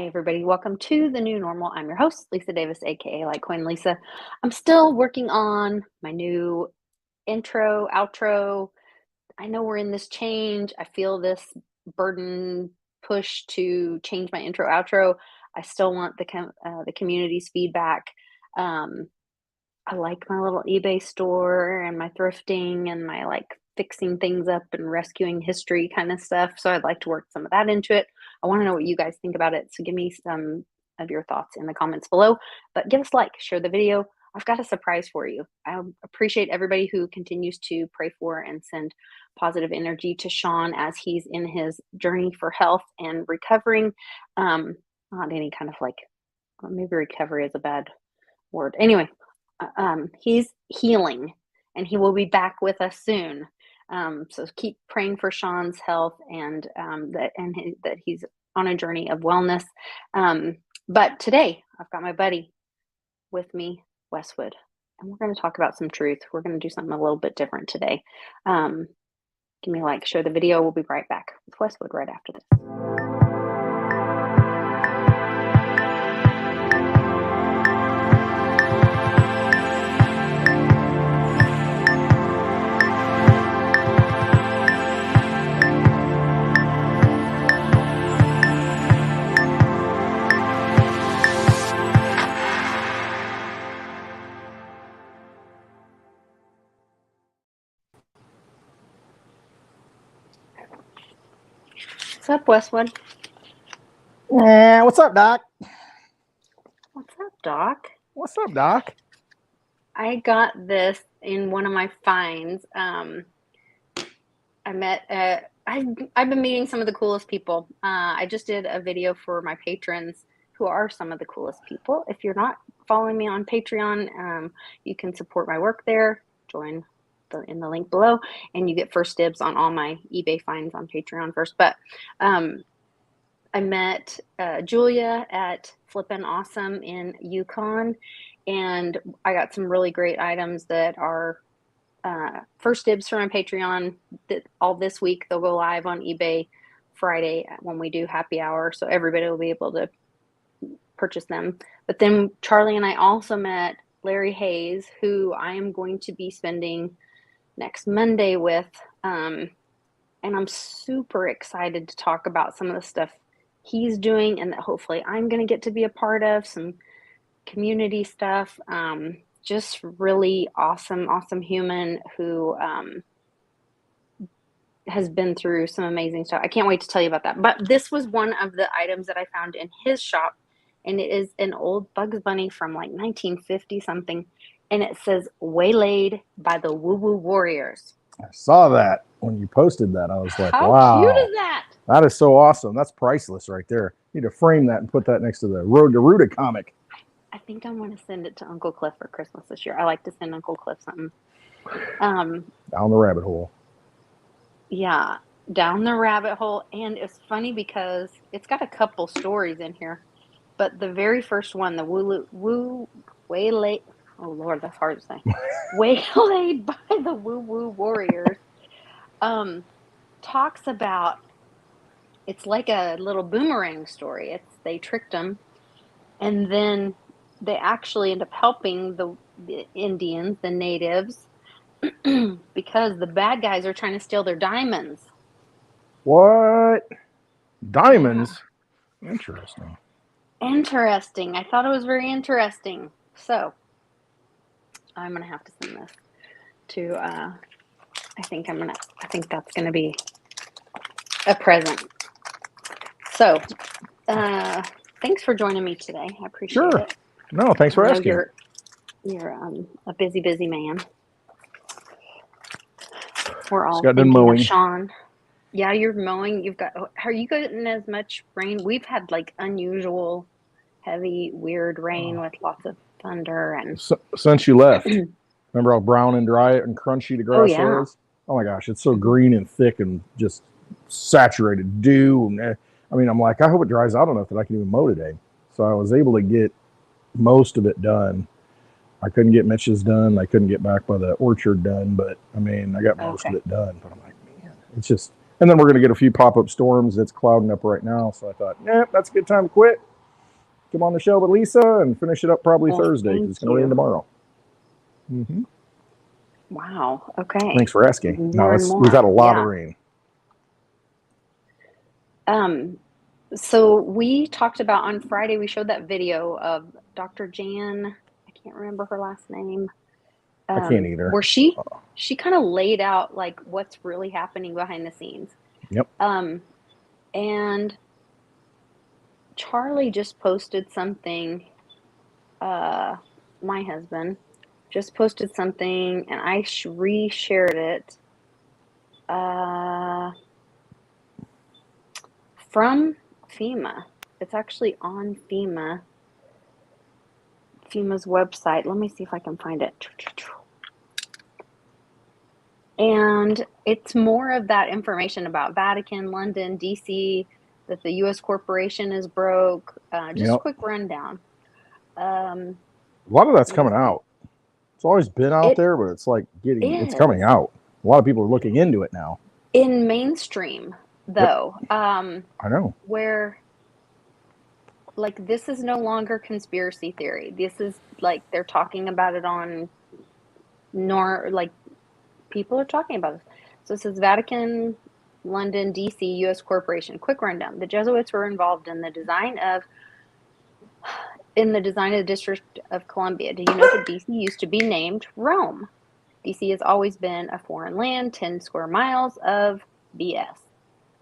Hi, everybody. Welcome to the new normal. I'm your host, Lisa Davis, aka Litecoin Lisa. I'm still working on my new intro, outro. I know we're in this change. I feel this burden push to change my intro, outro. I still want the community's feedback. I like my little eBay store and my thrifting and my fixing things up and rescuing history kind of stuff. So I'd like to work some of that into it. I want to know what you guys think about it. So give me some of your thoughts in the comments below. But give us a like, share the video. I've got a surprise for you. I appreciate everybody who continues to pray for and send positive energy to Sean as he's in his journey for health and recovering. Not any kind of maybe recovery is a bad word. Anyway, he's healing and he will be back with us soon. So keep praying for Sean's health and that he's on a journey of wellness. But today I've got my buddy with me, Westwood, and we're going to talk about some truth. We're going to do something a little bit different today. Give me a like, share the video. We'll be right back with Westwood right after this. What's up, Westwood? Yeah, what's up, Doc? What's up, Doc? What's up, Doc? I got this in one of my finds. I've been meeting some of the coolest people. I just did a video for my patrons who are some of the coolest people. If you're not following me on Patreon, you can support my work there. Join in the link below, and you get first dibs on all my eBay finds on Patreon first. But I met Julia at Flippin' Awesome in Yukon, and I got some really great items that are first dibs for my Patreon. All this week they'll go live on eBay Friday when we do happy hour, so everybody will be able to purchase them. But then Charlie and I also met Larry Hayes, who I am going to be spending next Monday with, and I'm super excited to talk about some of the stuff he's doing and that hopefully I'm going to get to be a part of, some community stuff. Just really awesome human who has been through some amazing stuff. I can't wait to tell you about that. But this was one of the items that I found in his shop, and it is an old Bugs Bunny from like 1950 something, and it says "Waylaid by the Woo Woo Warriors." I saw that when you posted that. I was like, How wow. cute is that? That is so awesome. That's priceless right there. You need to frame that and put that next to the Road to Ruta comic. I think I'm going to send it to Uncle Cliff for Christmas this year. I like to send Uncle Cliff something. Down the rabbit hole. Yeah, down the rabbit hole. And it's funny because it's got a couple stories in here. But the very first one, the Waylaid, oh Lord, that's hard to say. Waylaid by the Woo Woo Warriors, talks about, it's like a little boomerang story. They tricked them, and then they actually end up helping the Indians, the natives, because the bad guys are trying to steal their diamonds. What? Diamonds? Yeah. Interesting. I thought it was very interesting. So I'm gonna have to send this to I think that's gonna be a present. So thanks for joining me today. I appreciate it. No, thanks for asking. You're a busy man. We're all thinking thinking of Sean. Yeah, you're mowing. Are you getting as much rain? We've had like unusual, heavy, weird rain with lots of thunder and. Since you left, remember how brown and dry and crunchy the grass is? Oh my gosh, it's so green and thick and just saturated dew. I mean, I'm like, I hope it dries out enough that I can even mow today. So I was able to get most of it done. I couldn't get Mitch's done. I couldn't get back by the orchard done, but I mean, I got most of it done. But I'm like, man, it's just. And then we're going to get a few pop-up storms. It's clouding up right now. So I thought, that's a good time to quit. come on the show with Lisa and finish it up probably Well, Thursday because thank it's going to rain you. tomorrow. Mm-hmm. Wow. Okay. Thanks for asking. More No, and we've more. had a lot of rain. So we talked about on Friday, we showed that video of Dr. Jan, I can't remember her last name, I can't either. where she kind of laid out like what's really happening behind the scenes. Yep. And Charlie just posted something, my husband just posted something and I reshared it from FEMA. It's actually on FEMA's website. Let me see if I can find it. And it's more of that information about Vatican, London, DC, that the U.S. corporation is broke. Just a quick rundown. A lot of that's coming out. It's always been out there, but it's like it's coming out. A lot of people are looking into it now. In mainstream, though. Yep. I know. Where, like, this is no longer conspiracy theory. This is, like, they're talking about it on, people are talking about this. So it says Vatican, London, DC, U.S. corporation. Quick rundown. The Jesuits were involved in the design of the District of Columbia. Do you know that DC used to be named Rome? DC has always been a foreign land, 10 square miles of BS.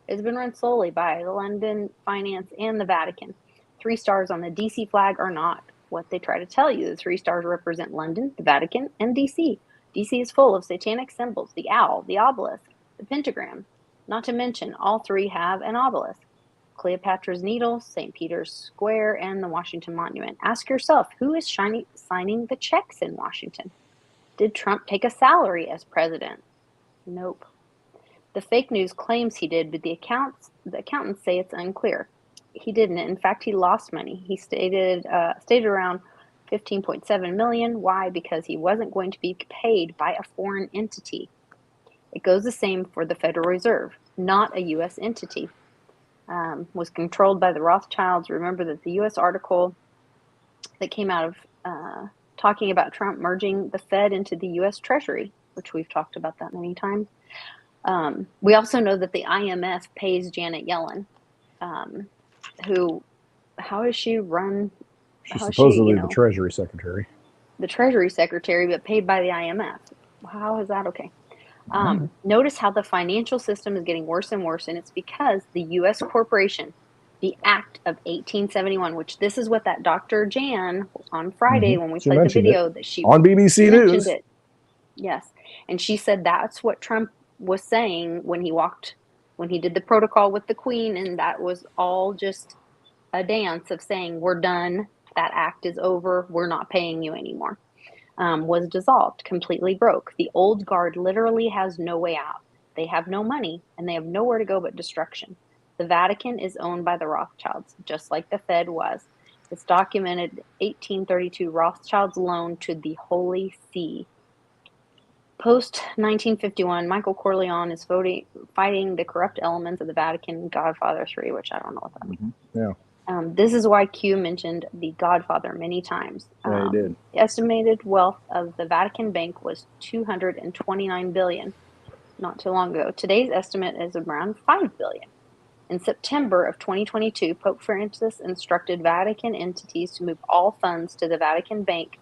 It's been run solely by the London Finance and the Vatican. 3 stars on the DC flag are not what they try to tell you. The 3 stars represent London, the Vatican, and DC. DC is full of satanic symbols, the owl, the obelisk, the pentagram. Not to mention, all 3 have an obelisk. Cleopatra's Needle, St. Peter's Square, and the Washington Monument. Ask yourself, who is signing the checks in Washington? Did Trump take a salary as president? Nope. The fake news claims he did, but the accountants say it's unclear. He didn't. In fact, he lost money. He stated around 15.7 million. Why? Because he wasn't going to be paid by a foreign entity. It goes the same for the Federal Reserve, not a U.S. entity. Was controlled by the Rothschilds. Remember that the U.S. article that came out of talking about Trump merging the Fed into the U.S. Treasury, which we've talked about that many times. We also know that the IMF pays Janet Yellen, how does she run? She's supposedly the Treasury Secretary. The Treasury Secretary, but paid by the IMF. How is that okay? Notice how the financial system is getting worse and worse, and it's because the U.S. corporation, the Act of 1871, which this is what that Dr. Jan on Friday when we played the video that she on BBC News. It. Yes, and she said that's what Trump was saying when he did the protocol with the Queen, and that was all just a dance of saying we're done, that act is over, we're not paying you anymore. Was dissolved, completely broke. The old guard literally has no way out. They have no money, and they have nowhere to go but destruction. The Vatican is owned by the Rothschilds, just like the Fed was. It's documented 1832 Rothschilds loan to the Holy See. Post 1951, Michael Corleone is fighting the corrupt elements of the Vatican Godfather 3, which I don't know what that means. Yeah. This is why Q mentioned the Godfather many times. Yeah, he did. The estimated wealth of the Vatican Bank was $229 billion not too long ago. Today's estimate is around $5 billion. In September of 2022, Pope Francis instructed Vatican entities to move all funds to the Vatican Bank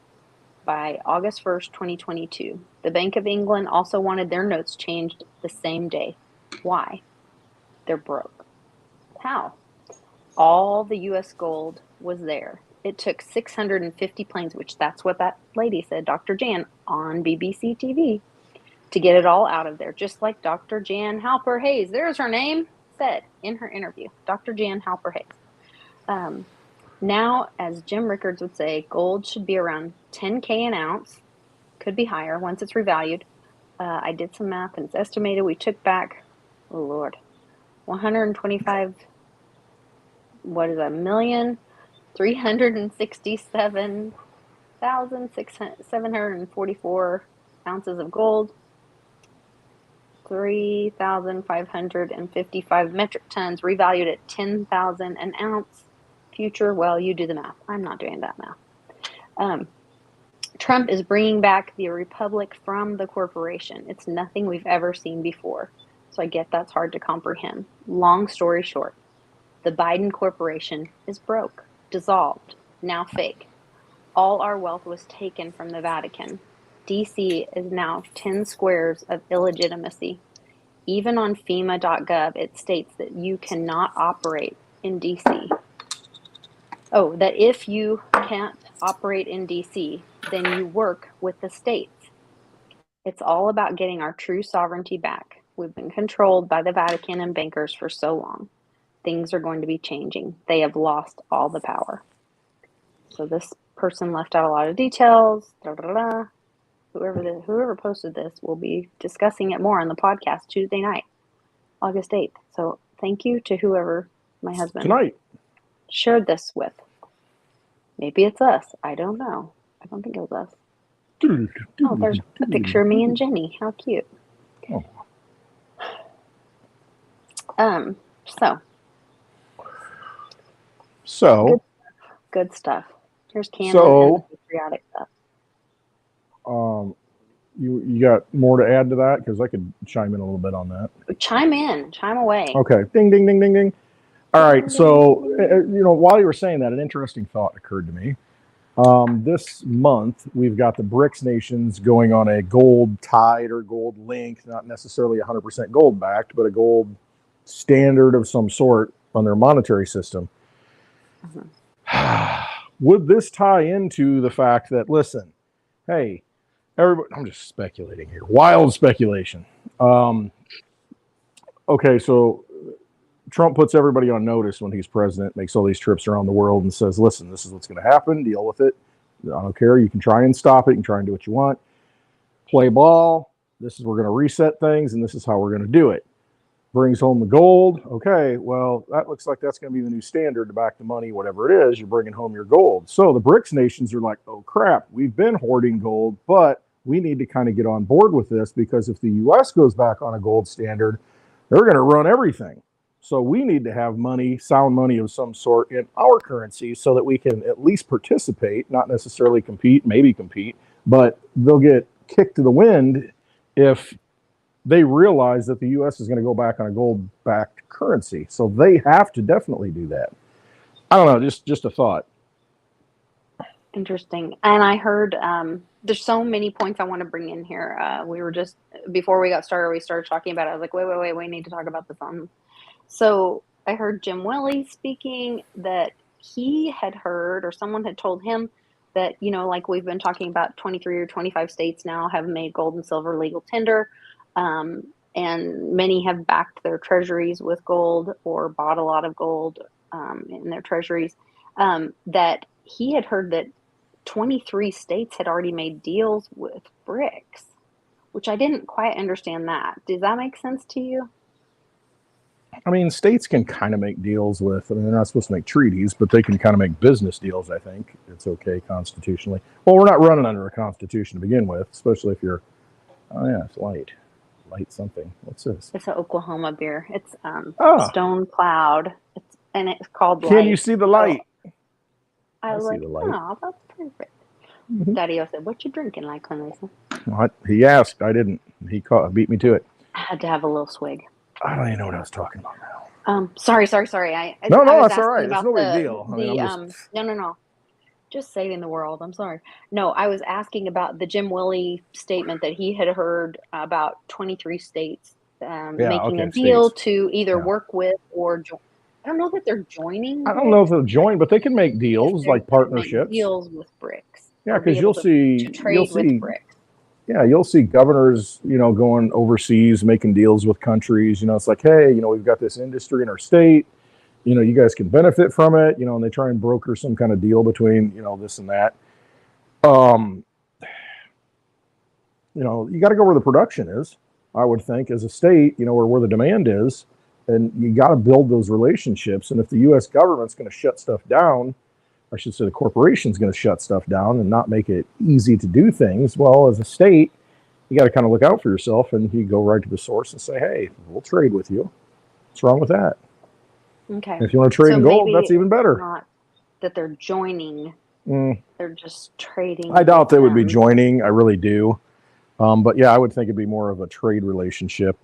by August 1st, 2022. The Bank of England also wanted their notes changed the same day. Why? They're broke. How? All the U.S. gold was there. It took 650 planes, which that's what that lady said, Dr. Jan, on BBC TV, to get it all out of there. Just like Dr. Jan Halper Hayes, there's her name, said in her interview, Dr. Jan Halper Hayes. Now, as Jim Rickards would say, gold should be around 10K an ounce, could be higher once it's revalued. I did some math and it's estimated we took back, oh Lord, 125, what is that, 1,367,744 ounces of gold, 3,555 metric tons, revalued at 10,000 an ounce. If future, well, you do the math. I'm not doing that math. Trump is bringing back the republic from the corporation. It's nothing we've ever seen before. So I get that's hard to comprehend. Long story short, the Biden corporation is broke, dissolved, now fake. All our wealth was taken from the Vatican. DC is now 10 squares of illegitimacy. Even on FEMA.gov, it states that you cannot operate in DC. Oh, that if you can't operate in DC, then you work with the states. It's all about getting our true sovereignty back. We've been controlled by the Vatican and bankers for so long. Things are going to be changing. They have lost all the power. So this person left out a lot of details. Whoever posted this will be discussing it more on the podcast Tuesday night, August 8th. So thank you to whoever my husband tonight shared this with. Maybe it's us. I don't know. I don't think it was us. Oh, there's a picture of me and Jenny. How cute. Oh. So good stuff. Here's Cameron and the patriotic stuff. You got more to add to that? Because I could chime in a little bit on that. Chime in. Chime away. Okay. Ding, ding, ding, ding, ding. All right. So, while you were saying that, an interesting thought occurred to me. This month, we've got the BRICS nations going on a gold tide or gold link, not necessarily 100% gold backed, but a gold standard of some sort on their monetary system. Would this tie into the fact that, listen, hey, everybody, I'm just speculating here, wild speculation. Okay, so Trump puts everybody on notice when he's president, makes all these trips around the world and says, listen, this is what's going to happen. Deal with it. I don't care. You can try and stop it. You can try and do what you want. Play ball. We're going to reset things, and this is how we're going to do it. Brings home the gold. Okay, well, that looks like that's going to be the new standard to back the money, whatever it is. You're bringing home your gold. So the BRICS nations are like, oh, crap, we've been hoarding gold, but we need to kind of get on board with this because if the U.S. goes back on a gold standard, they're going to run everything. So we need to have money, sound money of some sort in our currency so that we can at least participate, not necessarily compete, maybe compete, but they'll get kicked to the wind if they realize that the U.S. is going to go back on a gold-backed currency. So they have to definitely do that. I don't know, just a thought. Interesting. And I heard there's so many points I want to bring in here. We were just, before we got started, we started talking about it. I was like, wait, we need to talk about this on. So I heard Jim Willie speaking that he had heard, or someone had told him that, like we've been talking about 23 or 25 states now have made gold and silver legal tender. And many have backed their treasuries with gold or bought a lot of gold in their treasuries. That he had heard that 23 states had already made deals with BRICS, which I didn't quite understand that. Does that make sense to you? I mean, states can kind of make deals with, they're not supposed to make treaties, but they can kind of make business deals, I think. It's okay constitutionally. Well, we're not running under a constitution to begin with, especially if you're, oh yeah, it's light something. What's this? It's an Oklahoma beer. It's Stone Cloud. It's called Light. Can you see the light? I was like, oh, that's perfect. Mm-hmm. Daddy said, what you drinking like, Lisa? What? He asked. I didn't. He beat me to it. I had to have a little swig. I don't even know what I was talking about now. Sorry. No, that's all right. It's no big deal. No. Just saving the world. I'm sorry. No, I was asking about the Jim Willie statement that he had heard about 23 states making a deal to either work with or join. I don't know that they're joining. I don't know if they'll join, but they can make deals like partnerships. Deals with BRICS. Yeah, because you'll see BRICS. Yeah, you'll see governors, going overseas, making deals with countries. It's like, hey, we've got this industry in our state. You guys can benefit from it. And they try and broker some kind of deal between, this and that. You got to go where the production is, I would think, as a state, where the demand is. And you got to build those relationships. And if the U.S. government's going to shut stuff down, I should say the corporation's going to shut stuff down and not make it easy to do things, well, as a state, you got to kind of look out for yourself, and you go right to the source and say, hey, we'll trade with you. What's wrong with that? Okay. And if you want to trade in gold, that's even better. that they're joining. They're just trading. I doubt they would be them. joining. I really do. But yeah, I would think it'd be more of a trade relationship,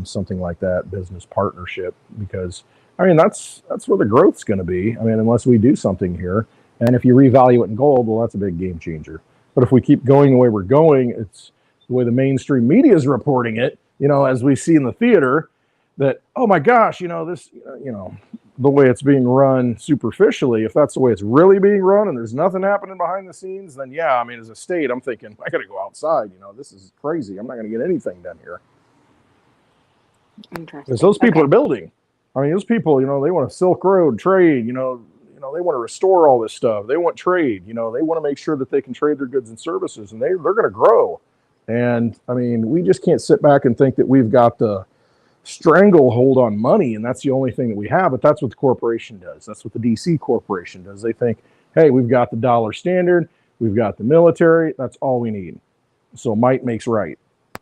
something like that, business partnership, because I mean that's where the growth's going to be. I mean, unless we do something here, and if you revalue it in gold, well, that's a big game changer. But if we keep going the way we're going, it's the way the mainstream media is reporting it. You know, as we see in the theater, that oh my gosh, you know this, you know, the way it's being run superficially, if that's the way it's really being run and there's nothing happening behind the scenes, then yeah, I mean, as a state, I'm thinking, I got to go outside. You know, this is crazy. I'm not going to get anything done here. Interesting. Because those people are building. I mean, those people, you know, they want a Silk Road trade, you know, they want to restore all this stuff. They want trade, you know, they want to make sure that they can trade their goods and services, and they're going to grow. And I mean, we just can't sit back and think that we've got the stranglehold on money and that's the only thing that we have. But that's what the corporation does. That's what the DC corporation does. They think, hey, we've got the dollar standard, we've got the military, that's all we need. So might makes right.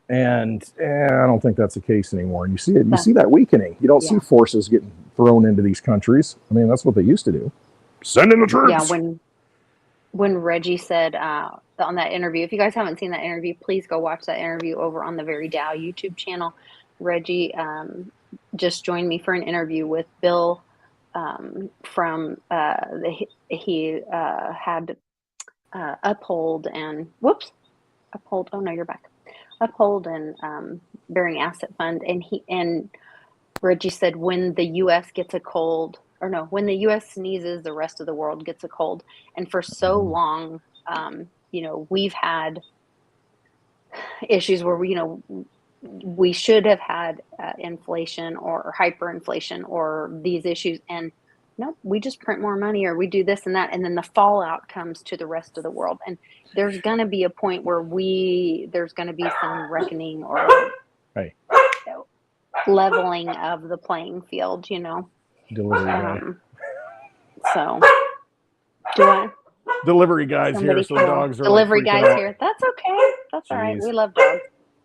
And I don't think that's the case anymore. And you see it, you see that weakening. You don't see forces getting thrown into these countries. I mean, that's what they used to do. Send in the troops. Yeah, when Reggie said on that interview, if you guys haven't seen that interview, please go watch that interview over on the Very Dow YouTube channel. Reggie just joined me for an interview with Bill from he had Uphold and Uphold. Oh no, you're back. Uphold and Bearing Asset Fund, and Reggie said when the U.S. gets a cold, or no, when the U.S. sneezes, the rest of the world gets a cold. And for so long, you know, we've had issues where, you know, we should have had inflation or hyperinflation or these issues. And no, we just print more money or we do this and that. And then the fallout comes to the rest of the world. And there's going to be a point where there's going to be some reckoning or leveling of the playing field, you know. Delivery guy. So, do I? Delivery guys here, so the dogs are delivery like guys out. here. That's okay. That's all right. We love dogs.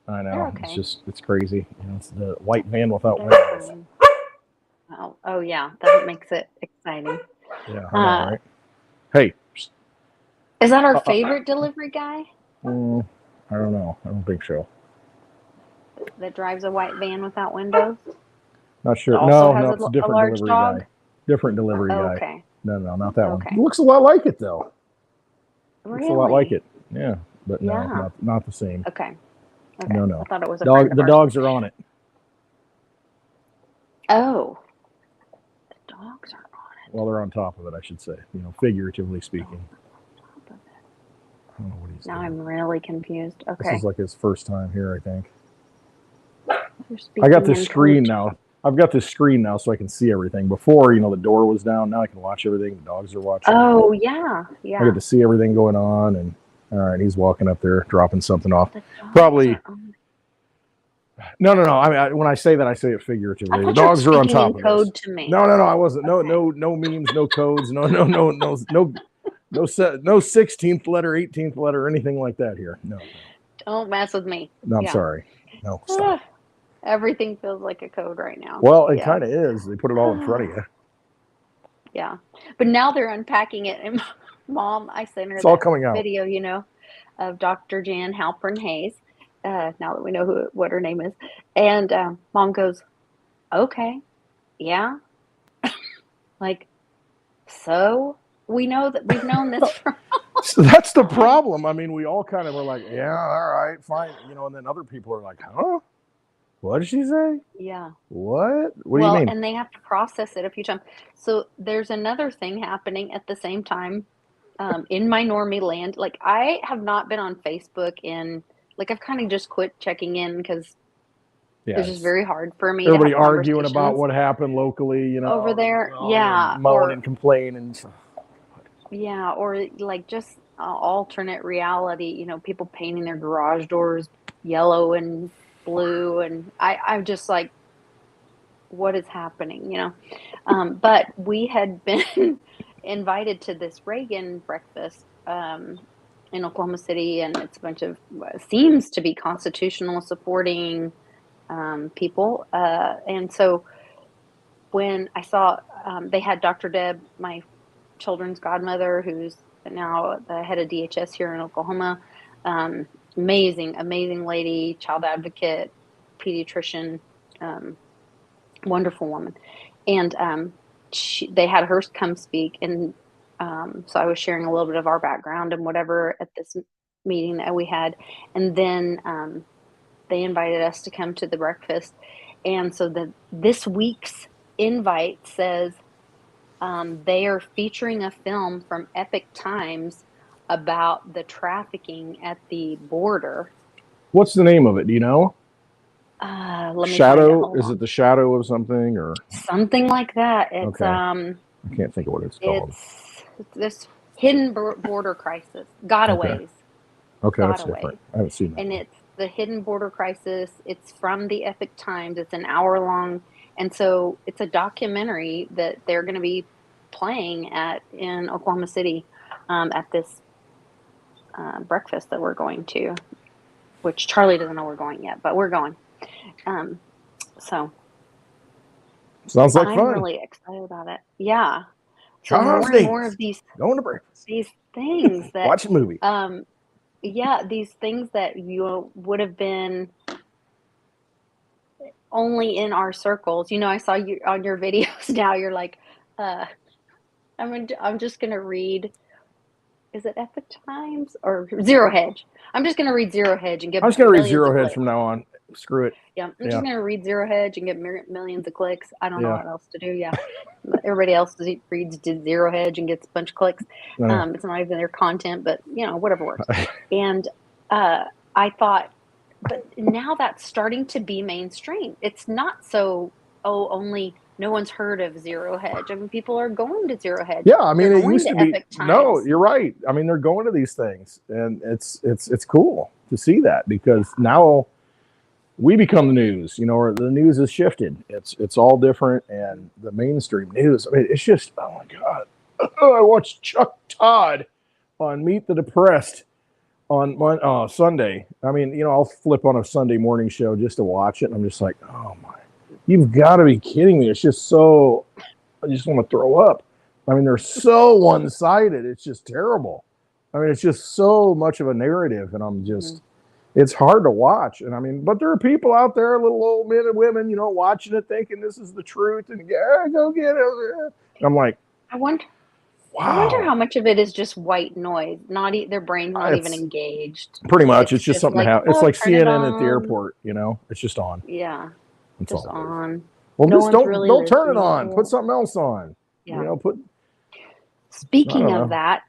I know. Okay. It's crazy. You know, it's the white van without windows. Oh yeah, that makes it exciting. Yeah, I know, right? Hey, is that our favorite delivery guy? I don't know. I don't think so. That drives a white van without windows? Not sure. No, it's a different delivery guy. Different delivery guy. Okay. No, not that one. It looks a lot like it though. Really? Looks a lot like it. Yeah, but no, not the same. Okay. No. I thought it was the dogs are on it. Oh. The dogs are on it. Well, they're on top of it, I should say. You know, figuratively speaking. I don't know what he's doing. Now I'm really confused. Okay. This is like his first time here, I think. I got this screen now. I've got this screen now so I can see everything. Before, you know, the door was down. Now I can watch everything. The dogs are watching. Oh, yeah. I get to see everything going on. And all right, he's walking up there, dropping something off. Probably. No. I mean, when I say that, I say it figuratively. The dogs are on top of code to me. No, I wasn't. No memes, no codes, no 16th letter, 18th letter, anything like that here. No. Don't mess with me. No, I'm sorry. No, stop. Everything feels like a code right now. Well, it kind of is. They put it all in front of you. Yeah. But now they're unpacking it. And Mom, I sent her all coming out. video, you know, of Dr. Jan Halpern Hayes. Now that we know what her name is. And Mom goes, okay, yeah. Like, so we know that we've known this for So that's the problem. I mean, we all kind of were like, yeah, all right, fine. You know, and then other people are like, huh? What did she say? Yeah. What do you mean? And they have to process it a few times. So there's another thing happening at the same time in my normie land. Like, I have not been on Facebook I've kind of just quit checking in because it's just very hard for me. Everybody arguing about what happened locally, you know, over there. Moan and complain and stuff. Yeah, or like just alternate reality, you know, people painting their garage doors yellow and blue. And I'm just like, what is happening, you know? But we had been invited to this Reagan breakfast in Oklahoma City, and it's a bunch of seems to be constitutional supporting people. And so when I saw they had Dr. Deb, my children's godmother, who's now the head of DHS here in Oklahoma. Amazing lady, child advocate, pediatrician, um, wonderful woman. And they had her come speak. And so I was sharing a little bit of our background and whatever at this meeting that we had. And then they invited us to come to the breakfast. And so this week's invite says they are featuring a film from Epic Times about the trafficking at the border. What's the name of it? Do you know? Let me Shadow? find it. Is it the Shadow of something or Something like that? It's okay? I can't think of what it's called. It's this hidden border crisis, gotaways. Okay, that's different. I haven't seen that. And it's the hidden border crisis. It's from the Epic Times. It's an hour long, and so it's a documentary that they're going to be playing in Oklahoma City at this breakfast that we're going to, which Charlie doesn't know we're going yet, but we're going. So sounds like I'm fun. really excited about it. Yeah. So Charles more and more of these going to breakfast. These things that watch a movie. Yeah, these things that you would have been only in our circles. I saw you on your videos now. You're like, I'm just gonna read. Is it Epic Times or Zero Hedge? I'm just gonna read Zero Hedge and get. I'm just gonna read Zero Hedge from now on. Screw it. Yeah, I'm just gonna read Zero Hedge and get millions of clicks. I don't know what else to do. Yeah, everybody else reads Zero Hedge and gets a bunch of clicks. It's not even their content, but whatever works. And I thought, but now that's starting to be mainstream. It's not so only. No one's heard of Zero Hedge. I mean, people are going to Zero Hedge. Yeah, I mean, it used to be. Epic Times. No, you're right. I mean, they're going to these things, and it's cool to see that because now we become the news. Or the news has shifted. It's all different, and the mainstream news. I mean, it's just oh my god. I watched Chuck Todd on Meet the Depressed on Sunday. I mean, I'll flip on a Sunday morning show just to watch it, and I'm just like, oh my. You've got to be kidding me. It's just so, I just want to throw up. I mean, they're so one-sided. It's just terrible. I mean, it's just so much of a narrative, and I'm just, it's hard to watch. And I mean, but there are people out there, little old men and women, watching it thinking this is the truth, and go get it. I'm like, wow. I wonder how much of it is just white noise. Their brain's not even engaged. Pretty much. It's just something to have. It's like CNN at the airport, It's just on. Yeah. It's just on. Well, just don't turn it on. Put something else on. Yeah. Put. Speaking of that,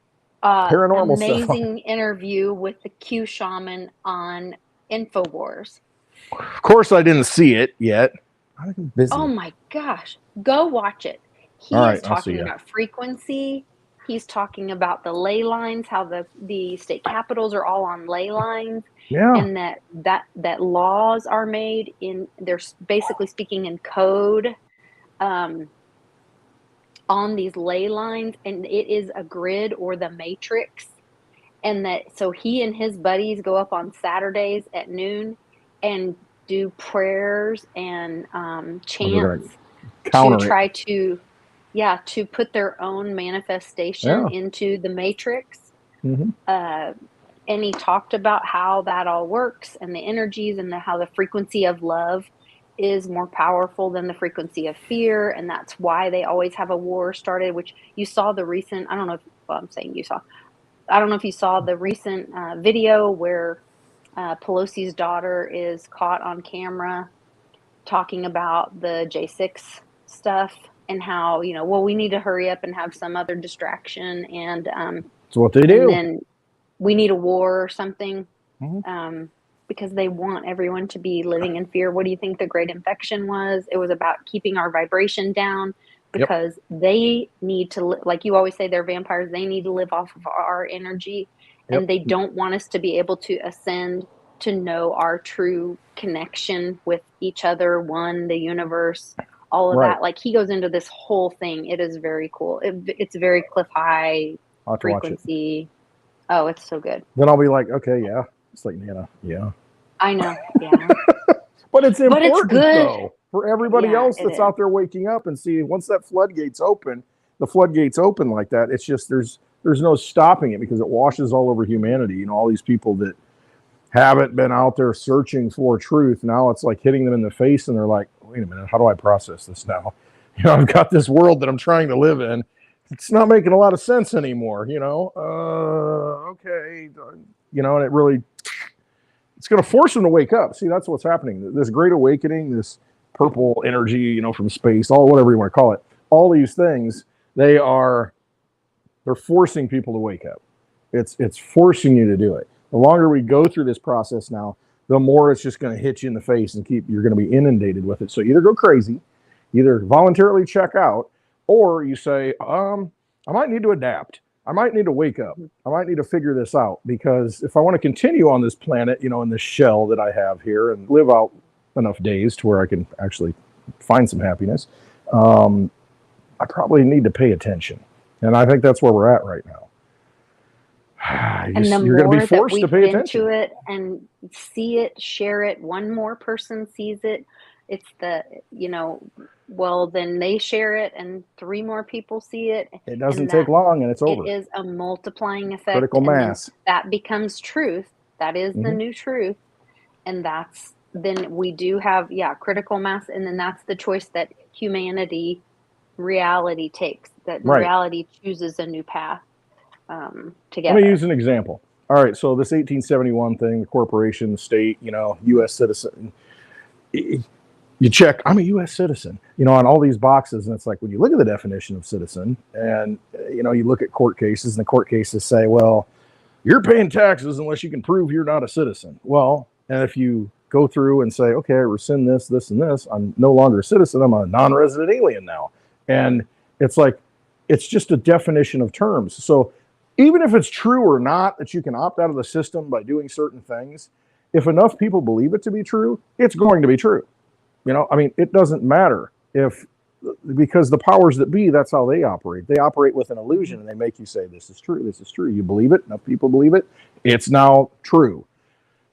paranormal amazing interview with the Q shaman on InfoWars. Of course, I didn't see it yet. I'm busy. Oh my gosh, go watch it. He is talking about frequency. He's talking about the ley lines, how the state capitals are all on ley lines. Yeah. And that laws are made they're basically speaking in code on these ley lines, and it is a grid or the matrix. And so he and his buddies go up on Saturdays at noon and do prayers and chants to try to put their own manifestation into the matrix. Mm-hmm. And he talked about how that all works and the energies and how the frequency of love is more powerful than the frequency of fear. And that's why they always have a war started, which you saw the recent, I don't know if you saw the recent video where Pelosi's daughter is caught on camera talking about the J6 stuff and how, we need to hurry up and have some other distraction. And that's what they do. And then we need a war or something, because they want everyone to be living in fear. What do you think the Great Infection was? It was about keeping our vibration down because they need to, like you always say, they're vampires. They need to live off of our energy, and they don't want us to be able to ascend to know our true connection with each other, the universe, all of that. Like he goes into this whole thing. It is very cool. It's very Cliff High frequency. Oh, it's so good. Then I'll be like, okay, yeah. It's like, Nana, yeah. I know, yeah. But it's important, though, for everybody else that's out there waking up and see once that floodgate's open, the floodgates open like that, it's just there's no stopping it because it washes all over humanity. You know, all these people that haven't been out there searching for truth, now it's like hitting them in the face, and they're like, wait a minute, how do I process this now? You know, I've got this world that I'm trying to live in. It's not making a lot of sense anymore, you know. Okay, you know, and it's going to force them to wake up. See, that's what's happening. This great awakening, this purple energy, you know, from space, all whatever you want to call it, all these things, they're forcing people to wake up. It's forcing you to do it. The longer we go through this process now, the more it's just going to hit you in the face and you're going to be inundated with it. So either go crazy, either voluntarily check out, or you say, I might need to adapt. I might need to wake up. I might need to figure this out, because if I want to continue on this planet, you know, in this shell that I have here and live out enough days to where I can actually find some happiness, I probably need to pay attention. And I think that's where we're at right now. You're going to be forced to pay attention to it and see it, share it. One more person sees it. It's well, then they share it and 3 more people see it. It doesn't take long and it's over. It is a multiplying effect. Critical mass. That becomes truth. That is the new truth. And then we do have, critical mass. And then that's the choice that reality takes, that reality chooses a new path. Together. Let me use an example. All right, so this 1871 thing, the corporation, the state, you know, U.S. citizen. You check, I'm a U.S. citizen, you know, on all these boxes, and it's like when you look at the definition of citizen, and you know, you look at court cases, and the court cases say, well, you're paying taxes unless you can prove you're not a citizen. Well, and if you go through and say, okay, I rescind this, this, and this, I'm no longer a citizen, I'm a non-resident alien now, and it's like it's just a definition of terms. So even if it's true or not that you can opt out of the system by doing certain things, if enough people believe it to be true, it's going to be true. You know, I mean, it doesn't matter because the powers that be, that's how they operate. They operate with an illusion, and they make you say, this is true, this is true. You believe it, enough people believe it, it's now true.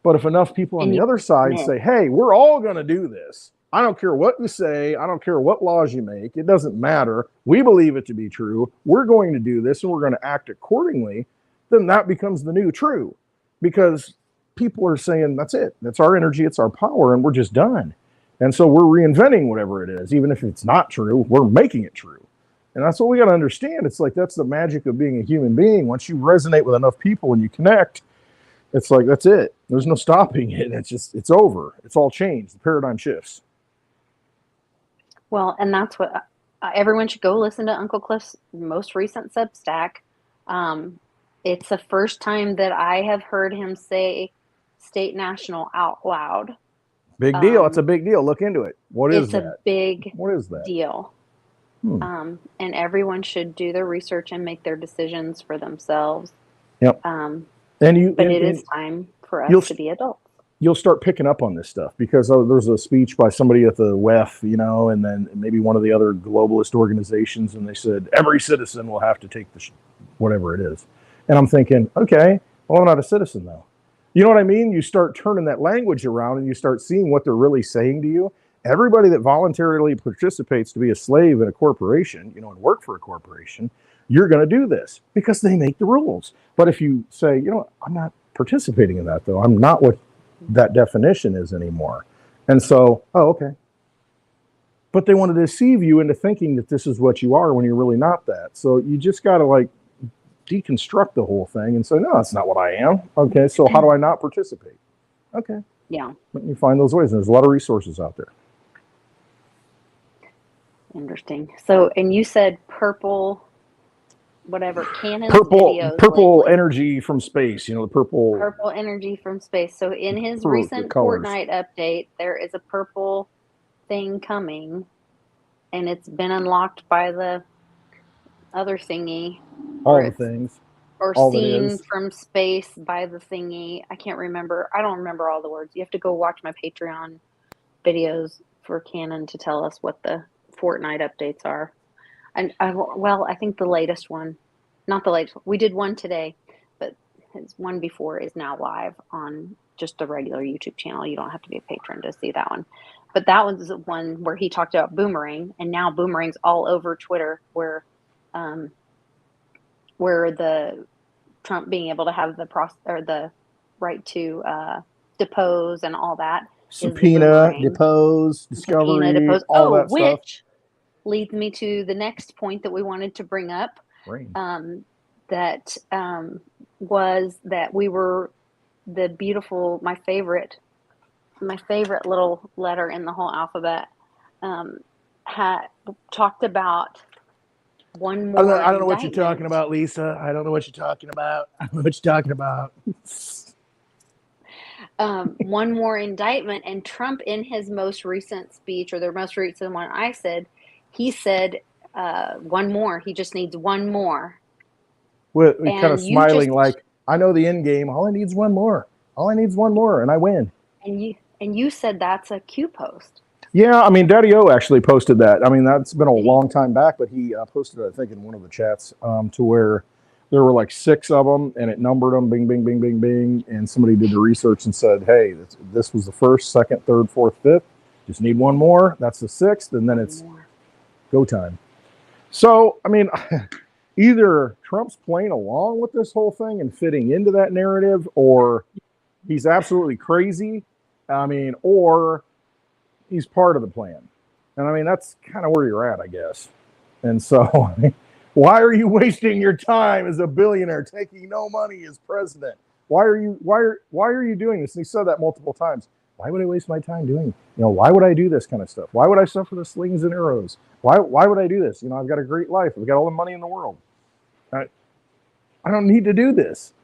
But if enough people on the other side say, hey, we're all going to do this, I don't care what you say, I don't care what laws you make, it doesn't matter, we believe it to be true, we're going to do this and we're going to act accordingly, then that becomes the new true. Because people are saying, that's it, that's our energy, it's our power, and we're just done. And so we're reinventing whatever it is, even if it's not true, we're making it true. And that's what we got to understand. It's like, that's the magic of being a human being. Once you resonate with enough people and you connect, it's like, that's it. There's no stopping it. It's over. It's all changed. The paradigm shifts. Well, and that's what everyone should go listen to Uncle Cliff's most recent Substack. It's the first time that I have heard him say state national out loud. Big deal. It's a big deal. Look into it. What is that? It's a big what is that? deal. And everyone should do their research and make their decisions for themselves. Yep. It is time for us to be adults. You'll start picking up on this stuff because there's a speech by somebody at the WEF, you know, and then maybe one of the other globalist organizations, and they said every citizen will have to take whatever it is. And I'm thinking, okay, well, I'm not a citizen though. You know what I mean? You start turning that language around and you start seeing what they're really saying to you. Everybody that voluntarily participates to be a slave in a corporation, you know, and work for a corporation, you're going to do this because they make the rules. But if you say, you know, I'm not participating in that though, I'm not what that definition is anymore. And so, oh, okay. But they want to deceive you into thinking that this is what you are when you're really not that. So you just got to like deconstruct the whole thing and say, no, that's not what I am. Okay, so how do I not participate? Okay. Yeah. Let me find those ways. And there's a lot of resources out there. Interesting. So, and you said purple, whatever, Cannon's purple videos. Purple energy from space, you know, the purple. Purple energy from space. So in his recent Fortnite update, there is a purple thing coming, and it's been unlocked by the other thingy. All the things. Or all seen from space by the thingy. I can't remember. I don't remember all the words. You have to go watch my Patreon videos for Canon to tell us what the Fortnite updates are. And I think the latest one, not the latest, we did one today, but his one before is now live on just a regular YouTube channel. You don't have to be a patron to see that one. But that was the one where he talked about Boomerang, and now Boomerang's all over Twitter, where where the Trump being able to have the right to depose and all that is the Subpoena, boomerang. depose, Subpoena, discovery, depose. all Oh, that stuff. which leads me to the next point that we wanted to bring up. That was that we were the beautiful, my favorite little letter in the whole alphabet, had talked about one more I don't know what you're indictment. talking about, Lisa. I don't know what you're talking about. I don't know what you're talking about. One more indictment, and Trump, in his most recent speech, or the most recent one he said one more. He just needs one more. With kind of And smiling, like, I know the end game. All I need is one more. All I need is one more, and I win. And you said that's a Q post. Yeah, I mean, Daddy O actually posted that. I mean, that's been a long time back, but he posted it, I think, in one of the chats to where there were like 6 of them, and it numbered them, bing, bing, bing, bing, bing, and somebody did the research and said, hey, this was the first, second, third, fourth, fifth. Just need one more. That's the 6th, and then it's go time. So, I mean, either Trump's playing along with this whole thing and fitting into that narrative, or he's absolutely crazy. I mean, or he's part of the plan. And I mean, that's kind of where you're at, I guess. And so, why are you wasting your time as a billionaire taking no money as president? Why are you doing this? And he said that multiple times. Why would I waste my time doing it? Why would I do this kind of stuff? Why would I suffer the slings and arrows? Why would I do this? I've got a great life. I've got all the money in the world. I don't need to do this.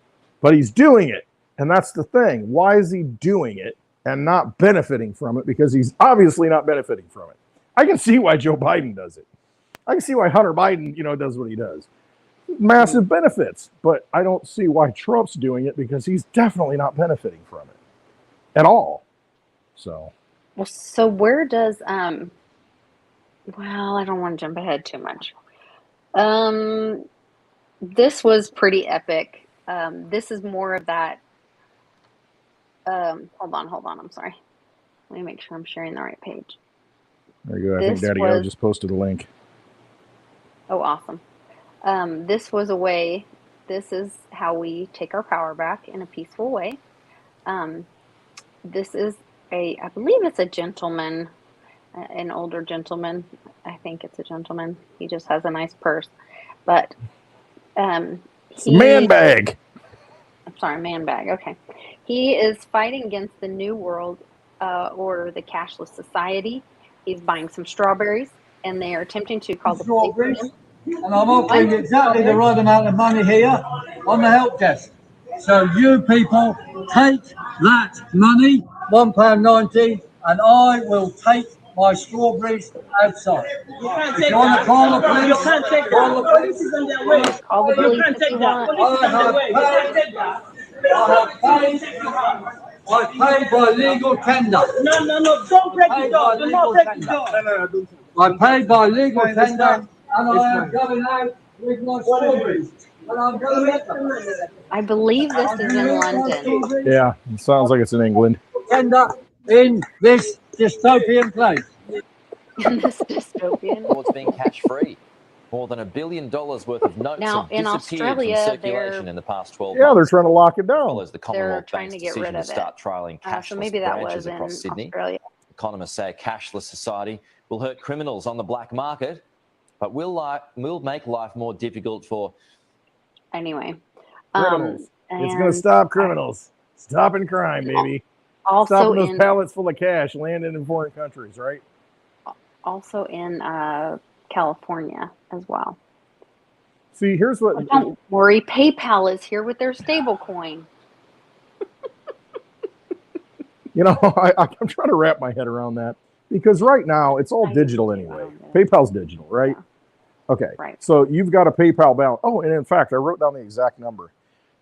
But he's doing it. And that's the thing. Why is he doing it and not benefiting from it? Because he's obviously not benefiting from it. I can see why Joe Biden does it. I can see why Hunter Biden, does what he does. Massive benefits. But I don't see why Trump's doing it, because he's definitely not benefiting from it at all. So. Well, so where does well, I don't want to jump ahead too much. This was pretty epic. This is more of that. Hold on. I'm sorry. Let me make sure I'm sharing the right page. There you go. I think Daddy O just posted a link. Oh, awesome. This was a way. This is how we take our power back in a peaceful way. This is I believe it's a gentleman, an older gentleman. I think it's a gentleman. He just has a nice purse, but it's a man bag. I'm sorry, man bag. Okay, he is fighting against the New World Order, the cashless society. He's buying some strawberries, and they are attempting to call the police. And I'm offering exactly the right amount of money here on the help desk. So you people take that money, £1.90, and I will take my strawberries outside. If you want to call the police, call the police. Call the police if you want. I paid by legal tender. No, don't break the door. Do not break the door. I paid by legal tender, and I am going out with my strawberries. I believe this is in London. Yeah, it sounds like it's in England. Tender in this dystopian place. In this dystopian. It's being cash free. More than $1 billion worth of notes now, have in disappeared Australia, from circulation in the past 12 months. Yeah, they're trying to lock it down. Follows the Commonwealth Bank's decision to start trialling cashless so maybe that branches was in across Sydney. Australia. Economists say a cashless society will hurt criminals on the black market, but will make life more difficult for... Anyway. Criminals. It's going to stop criminals. Stopping crime, baby. Also stopping those pallets full of cash landing in foreign countries, right? Also in California as well. See, here's what... Don't worry, PayPal is here with their stable coin. I'm trying to wrap my head around that, because right now it's all digital anyway. PayPal's digital, right? Yeah. Okay, right. So you've got a PayPal balance. Oh, and in fact, I wrote down the exact number.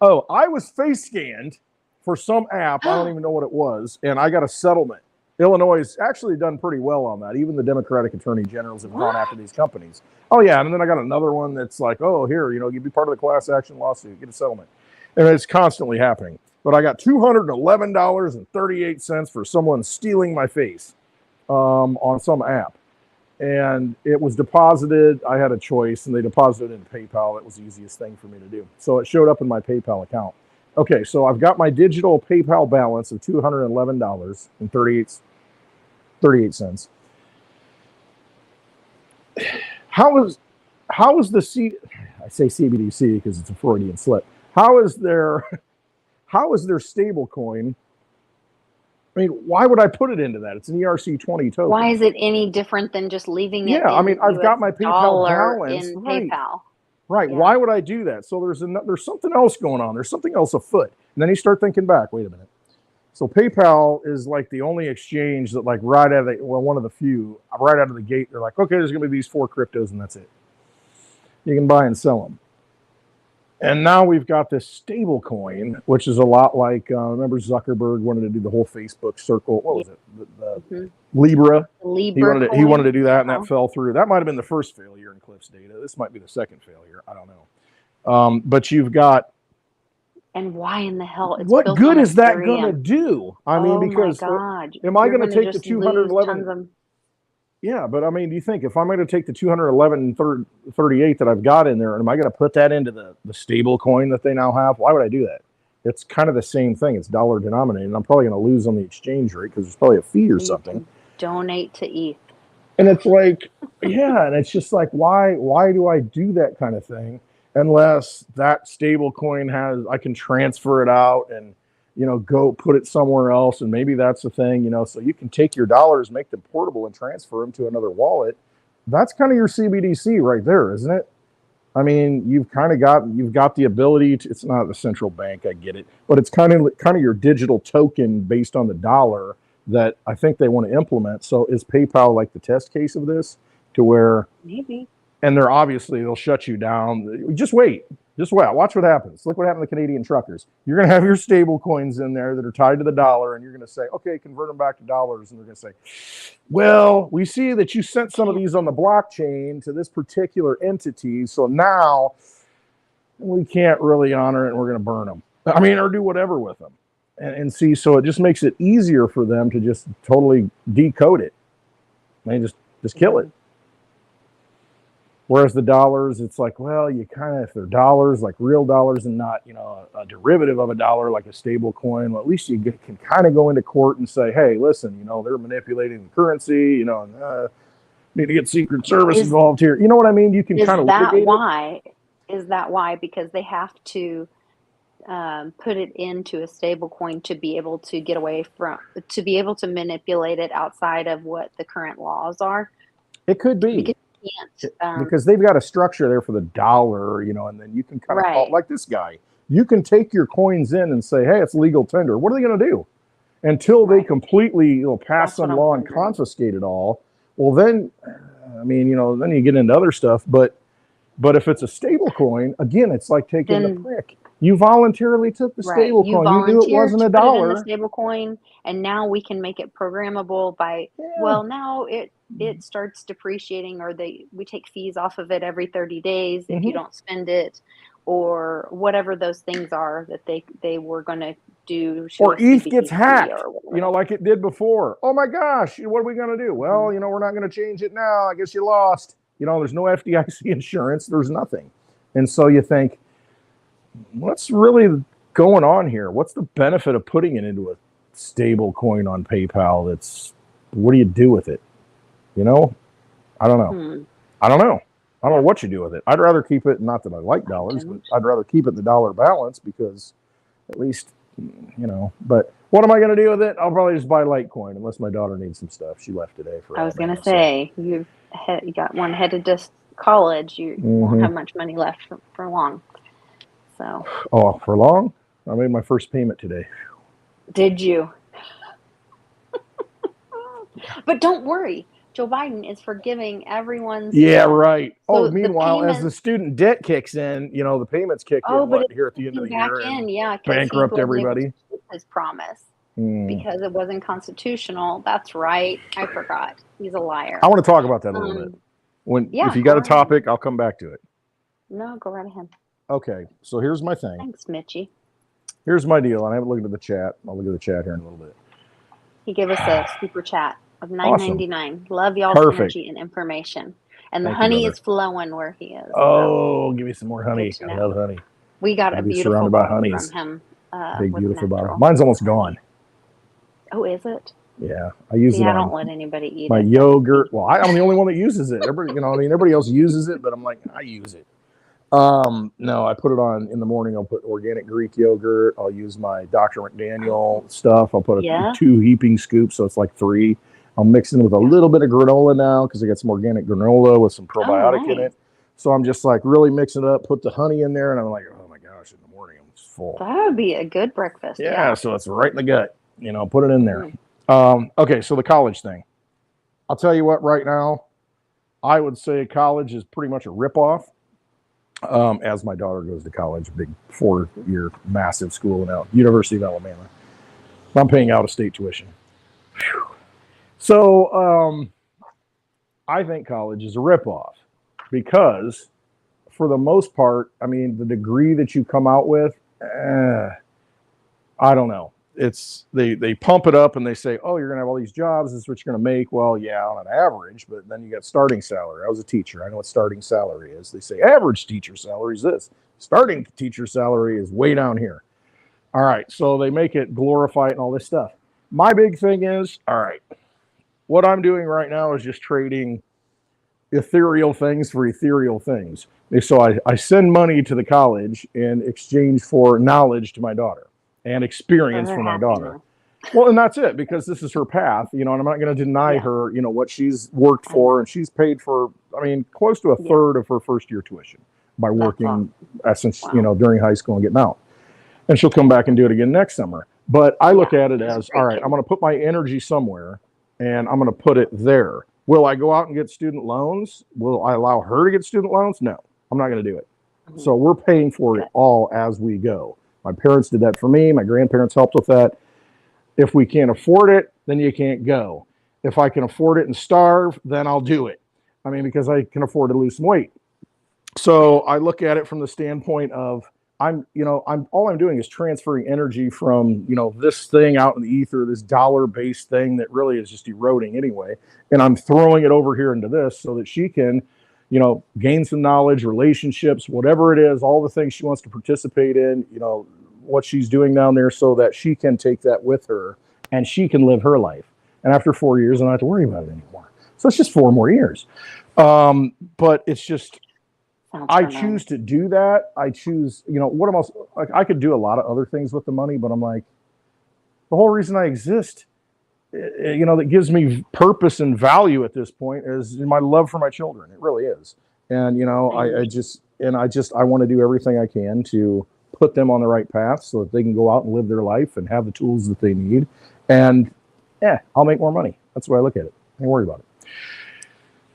Oh, I was face scanned for some app. I don't even know what it was, and I got a settlement. Illinois has actually done pretty well on that. Even the Democratic attorney generals have gone after these companies. Oh, yeah, and then I got another one that's like, oh, here, you'd be part of the class action lawsuit, get a settlement. And it's constantly happening. But I got $211.38 for someone stealing my face on some app. and it was deposited. I had a choice, and they deposited it into PayPal. It was the easiest thing for me to do. So it showed up in my PayPal account. Okay, so I've got my digital PayPal balance of $211.38. How is the I say CBDC because it's a Freudian slip. How is their stable coin? I mean, why would I put it into that? It's an ERC20 token. Why is it any different than just leaving it? Yeah, I mean, I've got my PayPal balance in right. PayPal. Right. Yeah. Why would I do that? So there's something else going on. There's something else afoot. And then you start thinking back, wait a minute. So PayPal is like the only exchange that like one of the few, right out of the gate, they're like, okay, there's going to be these 4 cryptos and that's it. You can buy and sell them. And now we've got this stable coin, which is a lot like, remember Zuckerberg wanted to do the whole Facebook circle. What was it? The Libra. He wanted to do that, and that fell through. That might have been the first failure in Cliff's data. This might be the second failure. I don't know. But you've got. And why in the hell? What good is that going to do? I mean, because am I going to take the 211? Yeah, but I mean, do you think if I'm going to take the 211.38 that I've got in there, am I going to put that into the stable coin that they now have? Why would I do that? It's kind of the same thing. It's dollar denominated, and I'm probably going to lose on the exchange rate because there's probably a fee or something. Donate to ETH. And it's like, yeah, and it's just like, why do I do that kind of thing unless that stable coin I can transfer it out and, go put it somewhere else. And maybe that's the thing, so you can take your dollars, make them portable and transfer them to another wallet. That's kind of your CBDC right there, isn't it? I mean, you've got the ability to, it's not the central bank, I get it, but it's kind of your digital token based on the dollar that I think they want to implement. So is PayPal like the test case of this to where maybe, and they'll shut you down. Just wait. Watch what happens. Look what happened to Canadian truckers. You're going to have your stable coins in there that are tied to the dollar, and you're going to say, okay, convert them back to dollars. And they're going to say, well, we see that you sent some of these on the blockchain to this particular entity. So now we can't really honor it, and we're going to burn them. I mean, or do whatever with them. And see, so it just makes it easier for them to just totally decode it. They just kill it. Whereas the dollars, it's like, well, you kind of, if they're dollars, like real dollars and not, a derivative of a dollar, like a stable coin, well, at least you can kind of go into court and say, hey, listen, they're manipulating the currency, need to get Secret Service involved here. You know what I mean? You can kind of litigate it. Is that why? Because they have to put it into a stable coin to be able to to be able to manipulate it outside of what the current laws are? It could be. Because they've got a structure there for the dollar, and then you can kind of call, like this guy. You can take your coins in and say, hey, it's legal tender. What are they going to do? Until they completely pass some law and confiscate it all. Well, then, I mean, then you get into other stuff. But if it's a stable coin, again, it's like taking the prick. You voluntarily took the stable coin. You knew it wasn't a dollar. Put it in the stable coin, and now we can make it programmable by. Yeah. Well, now it starts depreciating, or we take fees off of it every 30 days if you don't spend it, or whatever those things are that they were going to do. Or ETH gets hacked, like it did before. Oh my gosh, what are we going to do? Well, we're not going to change it now. I guess you lost. There's no FDIC insurance. There's nothing, and so you think, what's really going on here? What's the benefit of putting it into a stable coin on PayPal? What do you do with it? I don't know. I don't know what you do with it. I'd rather keep it, not that I like dollars, but I'd rather keep it in the dollar balance because at least, but what am I going to do with it? I'll probably just buy Litecoin unless my daughter needs some stuff. She left today for I was going to say, you got one headed to college. You won't have much money left for long. So. Oh, for long? I made my first payment today. Did you? But don't worry. Joe Biden is forgiving everyone's. Yeah, right. So meanwhile, as the student debt kicks in, the payments kick in here at the end of the year and bankrupt everybody. His promise because it wasn't constitutional. That's right. I forgot. He's a liar. I want to talk about that a little bit. If you got a topic, I'll come back to it. No, go right ahead. Okay, so here's my thing. Thanks, Mitchie. Here's my deal, and I haven't looked at the chat. I'll look at the chat here in a little bit. He gave us a super chat. of Awesome. $9.99. Love y'all's Perfect. energy and information. And the Thank you, honey brother. is flowing where he is. So Oh, give me some more good honey. to I know. love honey. We got I'll a be beautiful surrounded by bottle honeys. from him. Big, With beautiful bottle. natural Mine's almost honey. gone. Oh, is it? Yeah, I use See, it I on don't let anybody eat my it. yogurt. Well, I'm the only one that uses it. Everybody, everybody else uses it, but I'm like, I use it. No, I put it on in the morning. I'll put organic Greek yogurt. I'll use my Dr. McDaniel stuff. I'll put Yeah. 2 heaping scoops, so it's like 3. I'll mix it with a little bit of granola now because I got some organic granola with some probiotic in it. So I'm just like really mixing it up, put the honey in there, and I'm like, oh my gosh, in the morning I'm just full. That would be a good breakfast. Yeah, so it's right in the gut. Put it in there. Okay, so the college thing. I'll tell you what, right now, I would say college is pretty much a ripoff. As my daughter goes to college, a big 4-year massive school now, University of Alabama. I'm paying out of state tuition. Whew. So I think college is a ripoff because, for the most part, I mean, the degree that you come out with, I don't know. It's they pump it up and they say, oh, you're gonna have all these jobs. This is what you're gonna make. Well, yeah, on an average, but then you got starting salary. I was a teacher. I know what starting salary is. They say average teacher salary is this. Starting teacher salary is way down here. All right, so they make it glorify it and all this stuff. My big thing is, all right, what I'm doing right now is just trading ethereal things for ethereal things. So I send money to the college in exchange for knowledge to my daughter and experience for my daughter. Well, and that's it, because this is her path, and I'm not going to deny her, what she's worked for, and she's paid for, I mean, close to a third of her first year tuition by working since, during high school and getting out. And she'll come back and do it again next summer. But I look at it as, all right, I'm going to put my energy somewhere and I'm going to put it there. Will I go out and get student loans? Will I allow her to get student loans? No, I'm not going to do it. So we're paying for it all as we go. My parents did that for me. My grandparents helped with that. If we can't afford it, then you can't go. If I can afford it and starve, then I'll do it. I mean, because I can afford to lose some weight. So I look at it from the standpoint of I'm all I'm doing is transferring energy from, this thing out in the ether, this dollar-based thing that really is just eroding anyway. And I'm throwing it over here into this so that she can, gain some knowledge, relationships, whatever it is, all the things she wants to participate in, what she's doing down there, so that she can take that with her and she can live her life. And after 4 years, I don't have to worry about it anymore. So it's just 4 more years. But it's just, I choose to do that. I choose, what am I, like, I could do a lot of other things with the money, but I'm like, the whole reason I exist, that gives me purpose and value at this point is my love for my children. It really is. And, I want to do everything I can to put them on the right path so that they can go out and live their life and have the tools that they need. And I'll make more money. That's the way I look at it. I ain't worried about it.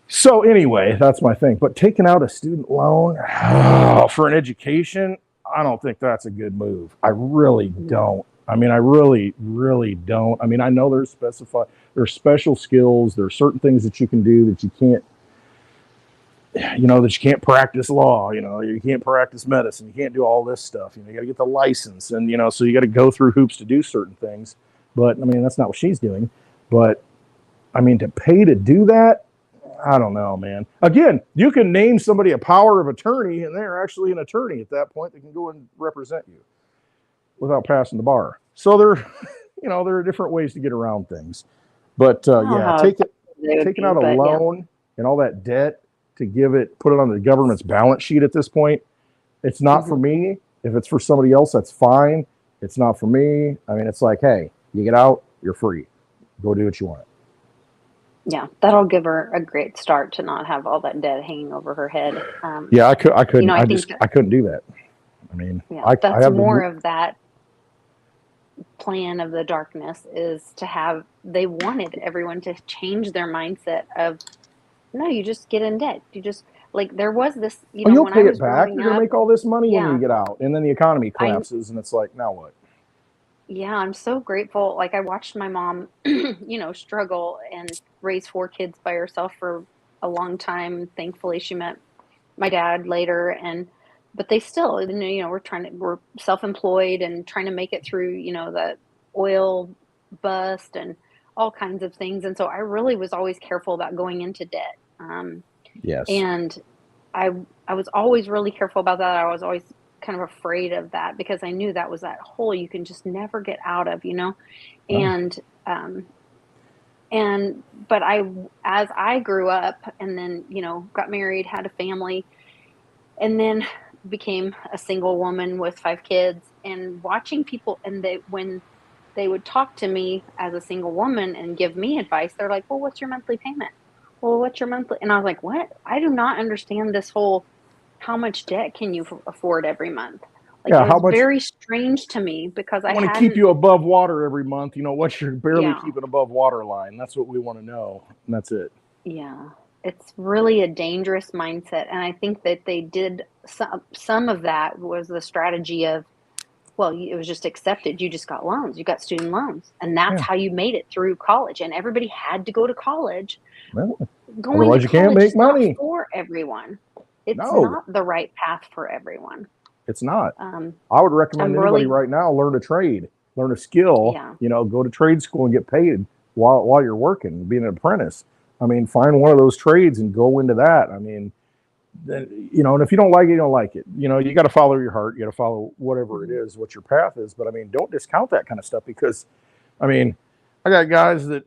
So anyway, that's my thing. But taking out a student loan for an education, I don't think that's a good move. I really don't. I mean, I really, really don't. I mean, I know there's special skills. There are certain things that you can do that you can't, that you can't practice law. You can't practice medicine. You can't do all this stuff. You got to get the license, and so you got to go through hoops to do certain things. But I mean, that's not what she's doing. But I mean, to pay to do that, I don't know, man. Again, you can name somebody a power of attorney, and they're actually an attorney at that point that can go and represent you without passing the bar. So there are different ways to get around things. But taking out a loan and all that debt to put it on the government's balance sheet at this point, it's not for me. If it's for somebody else, that's fine. It's not for me. I mean, it's like, hey, you get out, you're free. Go do what you want. Yeah, that'll give her a great start to not have all that debt hanging over her head. I couldn't. I couldn't do that. I mean, that's more of that plan of the darkness, is to have. They wanted everyone to change their mindset of, no, you just get in debt. You just, like, there was this, you'll when pay I was it back. You're gonna make all this money when you get out, and then the economy collapses, and it's like, now what? Yeah, I'm so grateful. Like, I watched my mom, struggle and raise 4 kids by herself for a long time. Thankfully, she met my dad later, but they still, we're self-employed and trying to make it through, the oil bust and all kinds of things. And so I really was always careful about going into debt. Yes. And I I was always really careful about that. I was always kind of afraid of that because I knew that was that hole you can just never get out of, you know? No. And um but as I grew up and then, got married, had a family, and then became a single woman with 5 kids, and watching people, and when they would talk to me as a single woman and give me advice, they're like, "Well, what's your monthly payment? Well, what's your monthly?" And I was like, "What? I do not understand this whole how much debt can you afford every month?" Like, Yeah. it How was much very strange to me because I want to keep hadn't. you above water every month? What you're barely Yeah. keeping above water line. That's what we want to know. And that's it. Yeah, it's really a dangerous mindset, and I think that they did some of that was the strategy of, well, it was just accepted. You just got loans. You got student loans, and that's Yeah. how you made it through college. And everybody had to go to college. Well, Going to otherwise you can't college make is not money. for everyone. It's No, not the right path for everyone. it's not. Um, I would recommend I'm anybody really, right now learn a trade, learn a skill, yeah, go to trade school and get paid while you're working, being an apprentice. I mean, find one of those trades and go into that. I mean, then, and if you don't like it, you don't like it. You got to follow your heart. You got to follow whatever it mhm, is, what your path is. But I mean, don't discount that kind of stuff because, I mean, I got guys that,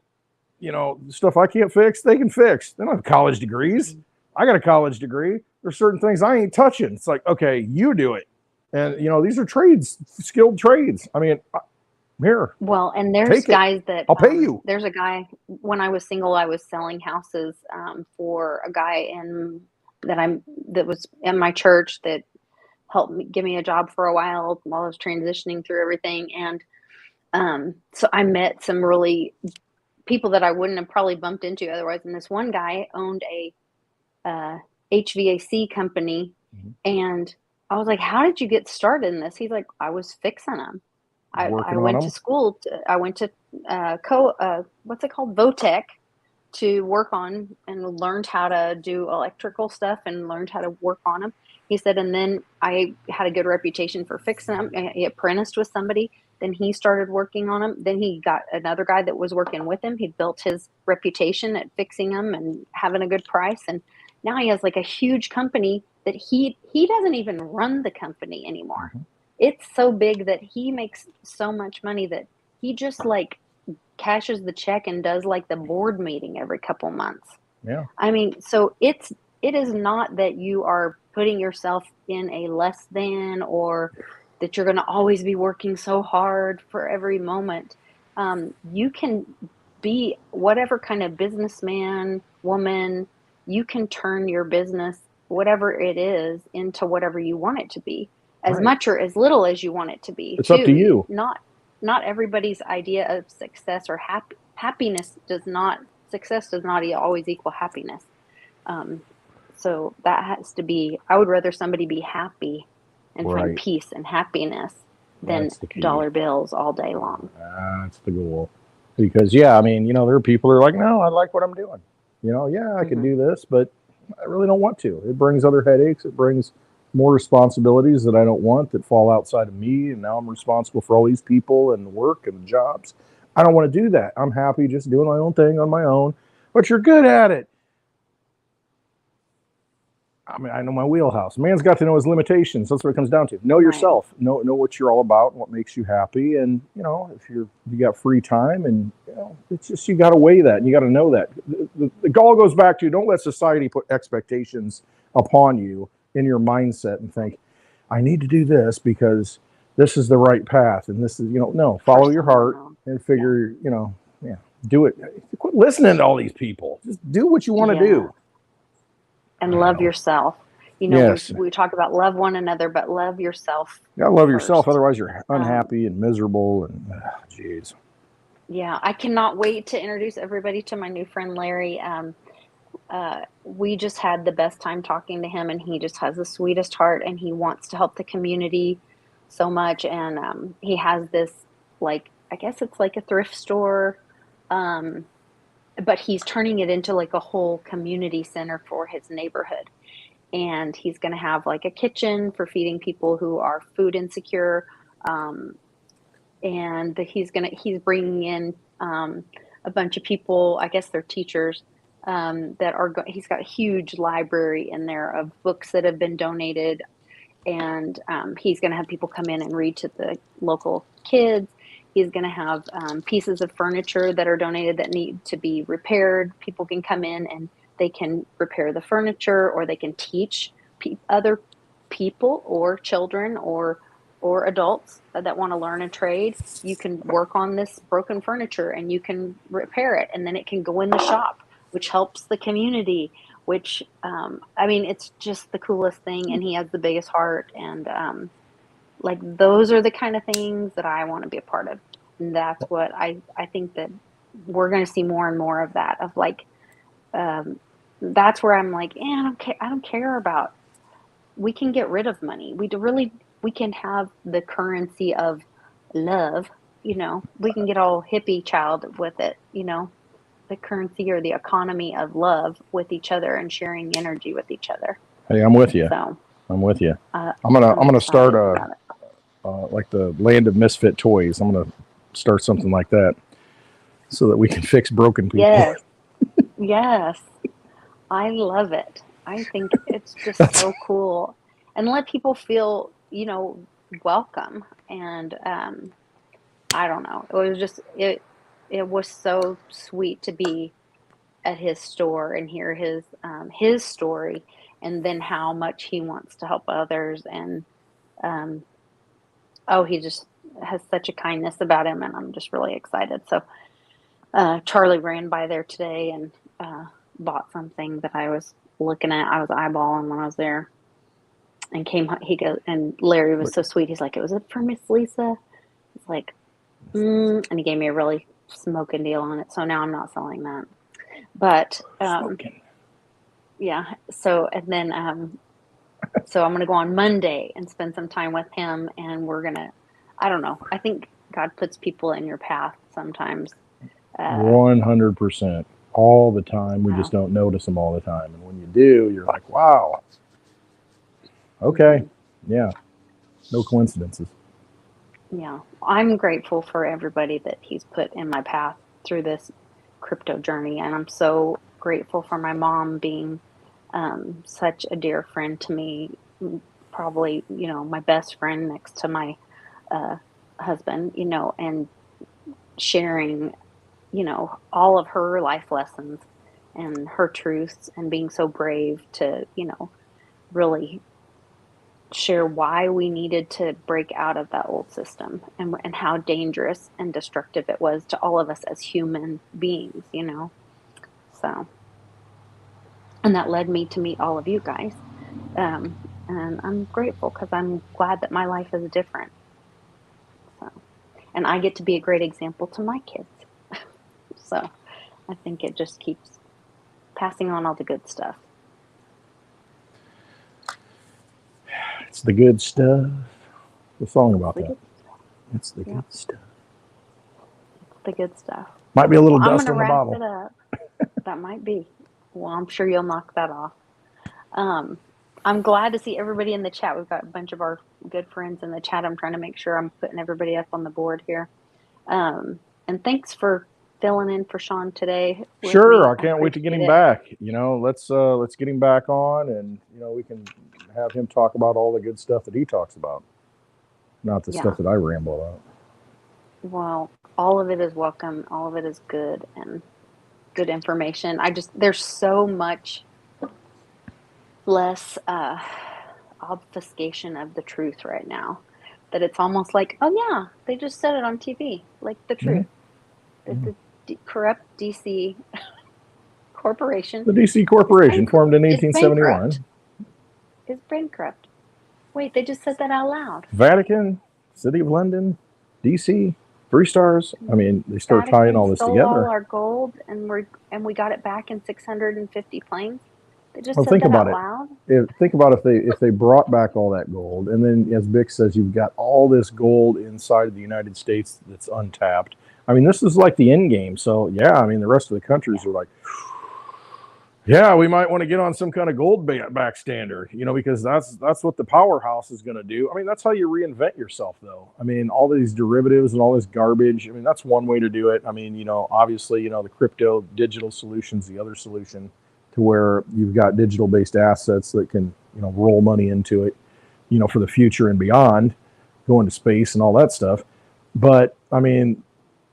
stuff I can't fix, they can fix. They don't have college degrees. mhm. I got a college degree. There's certain things I ain't touching. It's like, okay, you do it. And, these are trades, skilled trades. I mean, here, Well, and there's take it. guys that, I'll pay you. there's a guy, when I was single, I was selling houses, for a guy that was in my church that helped me give me a job for a while I was transitioning through everything. And so I met some really people that I wouldn't have probably bumped into otherwise. And this one guy owned a uh, HVAC company, Mhm. and I was like, "How did you get started in this?" He's like, "I was fixing them. I Working on went to them. school. I went to what's it called, Votech, to work on and learned how to do electrical stuff and learned how to work on them." He said, and then I had a good reputation for fixing them. He apprenticed with somebody. Then he started working on them. Then he got another guy that was working with him. He built his reputation at fixing them and having a good price. And now he has like a huge company that he doesn't even run the company anymore. Mhm. It's so big that he makes so much money that he just like cashes the check and does like the board meeting every couple months. Yeah. I mean, so it is not that you are putting yourself in a less than, or that you're going to always be working so hard for every moment. You can be whatever kind of businessman, woman, you can turn your business, whatever it is, into whatever you want it to be, as Right. much or as little as you want it to be, It's up to too. you. Not everybody's idea of success or happiness success does not always equal happiness. Um, so that has to be, I would rather somebody be happy and find Right. peace and happiness than That's the key. dollar bills all day long. That's the goal. Because, yeah, I mean, there are people who are like, no, I like what I'm doing. Yeah, I can Hmm. do this, but I really don't want to. It brings other headaches. It brings more responsibilities that I don't want that fall outside of me. And now I'm responsible for all these people and work and jobs. I don't want to do that. I'm happy just doing my own thing on my own, but you're good at it. I mean, I know my wheelhouse. Man's got to know his limitations. That's what it comes down to. Know Right. yourself. Know what you're all about and what makes you happy. And if you got free time, and it's just, you got to weigh that and you got to know that. The all goes back to, don't let society put expectations upon you in your mindset and think, I need to do this because this is the right path, and this is no, For follow your someone heart else. and figure yeah, do it. Quit listening to all these people. Just do what you want to Yeah. do. And love yourself. Yes. We talk about love one another, but love yourself You gotta love yourself, first. otherwise you're Um, unhappy and miserable. And jeez, yeah, I cannot wait to introduce everybody to my new friend Larry. We just had the best time talking to him, and he just has the sweetest heart, and he wants to help the community so much. And he has this, like, I guess it's like a thrift store, um, but he's turning it into like a whole community center for his neighborhood. And he's going to have like a kitchen for feeding people who are food insecure. Um, and he's bringing in a bunch of people, I guess they're teachers, that are, he's got a huge library in there of books that have been donated. And he's going to have people come in and read to the local kids. He's going to have pieces of furniture that are donated that need to be repaired. People can come in and they can repair the furniture, or they can teach other people or children or adults that want to learn a trade. You can work on this broken furniture and you can repair it, and then it can go in the shop, which helps the community. Which I mean, it's just the coolest thing, and he has the biggest heart, and like, those are the kind of things that I want to be a part of. And that's what I think that we're going to see more and more of that, of like, that's where I'm like, I don't care about, we can get rid of money. We can have the currency of love, we can get all hippie child with it, the currency or the economy of love with each other and sharing energy with each other. Hey, I'm with you. So I'm with you. I'm gonna start like the land of misfit toys. I'm gonna start something like that so that we can fix broken people. Yes. Yes. I love it. I think it's just so cool, and let people feel, welcome. And I don't know. It was just, it was so sweet to be at his store and hear his story, and then how much he wants to help others. And he just has such a kindness about him, and I'm just really excited. So Charlie ran by there today and bought something that I was looking at. I was eyeballing when I was there, and he goes, and Larry was so sweet. He's like, "Was it for Miss Lisa?" It's like, and he gave me a really smoking deal on it. So now I'm not selling that. But yeah. So, and then so I'm gonna go on Monday and spend some time with him, and we're gonna, I don't know. I think God puts people in your path sometimes. 100%. All the time. We just don't notice them all the time. And when you do, you're like, wow. Okay. Yeah. No coincidences. Yeah. I'm grateful for everybody that he's put in my path through this crypto journey. And I'm so grateful for my mom being such a dear friend to me. Probably, my best friend next to my husband, and sharing, all of her life lessons and her truths, and being so brave to, really share why we needed to break out of that old system, and how dangerous and destructive it was to all of us as human beings, So, and that led me to meet all of you guys. And I'm grateful because I'm glad that my life is different. So, and I get to be a great example to my kids. So I think it just keeps passing on all the good stuff. It's the good stuff. The song about that. It's the good stuff. It's the good stuff. Might be a little dust on the bottle. I'm going to wrap it up. That might be. Well, I'm sure you'll knock that off. I'm glad to see everybody in the chat. We've got a bunch of our good friends in the chat. I'm trying to make sure I'm putting everybody up on the board here. And thanks for filling in for Sean today. Sure, I can't wait to get him back. Let's get him back on, and we can have him talk about all the good stuff that he talks about, not the stuff that I ramble about. Well, all of it is welcome. All of it is good and good information. There's so much less obfuscation of the truth right now that it's almost like, oh yeah, they just said it on TV, like the truth. Mm-hmm. The corrupt DC corporation. The DC corporation formed in 1871. Is bankrupt. Wait, they just said that out loud. Vatican, City of London, DC, 3 stars. I mean, they start tying all this together. All our gold, and we got it back in 650 planes. They just said think that about out it. loud. Think about if they brought back all that gold, and then, as Vic says, you've got all this gold inside of the United States that's untapped. I mean, this is like the end game. So yeah, I mean, the rest of the countries are like, Yeah, we might want to get on some kind of gold back standard, because that's what the powerhouse is going to do. I mean, that's how you reinvent yourself, though. I mean, all these derivatives and all this garbage. I mean, that's one way to do it. I mean, obviously, the crypto digital solution's the other solution, to where you've got digital-based assets that can, roll money into it, for the future and beyond, go into space and all that stuff. But I mean,